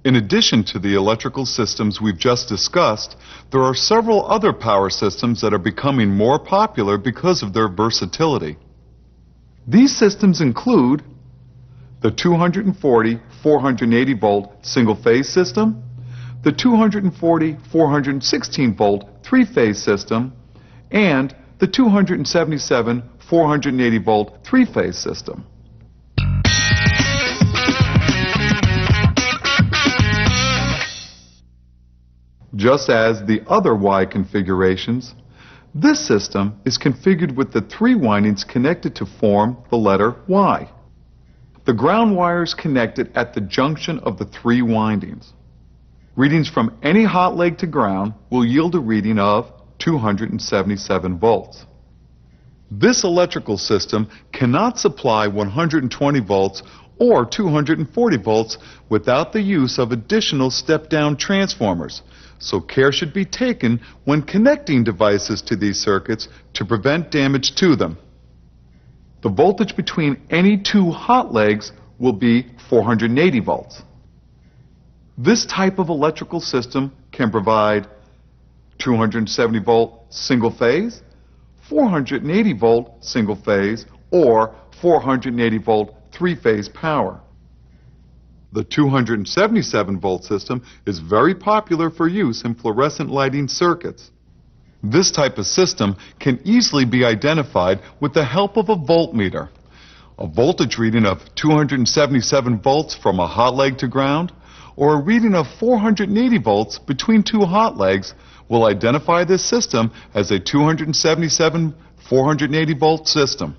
In addition to the electrical systems we've just discussed, there are several other power systems that are becoming more popular because of their versatility. These systems include the 240 480 volt single-phase system, the 240 416 volt three-phase system, and the 277 480 volt three-phase system. Just as the other Y configurations, this system is configured with the three windings connected to form the letter Y. The ground wire is connected at the junction of the three windings. Readings from any hot leg to ground will yield a reading of 277 volts. This electrical system cannot supply 120 volts or 240 volts without the use of additional step-down transformers, so care should be taken when connecting devices to these circuits to prevent damage to them. The voltage between any two hot legs will be 480 volts. This type of electrical system can provide 270 volt single phase, 480 volt single phase, or 480 volt three-phase power. The 277 volt system is very popular for use in fluorescent lighting circuits. This type of system can easily be identified with the help of a voltmeter. A voltage reading of 277 volts from a hot leg to ground, or a reading of 480 volts between two hot legs will identify this system as a 277 480 volt system.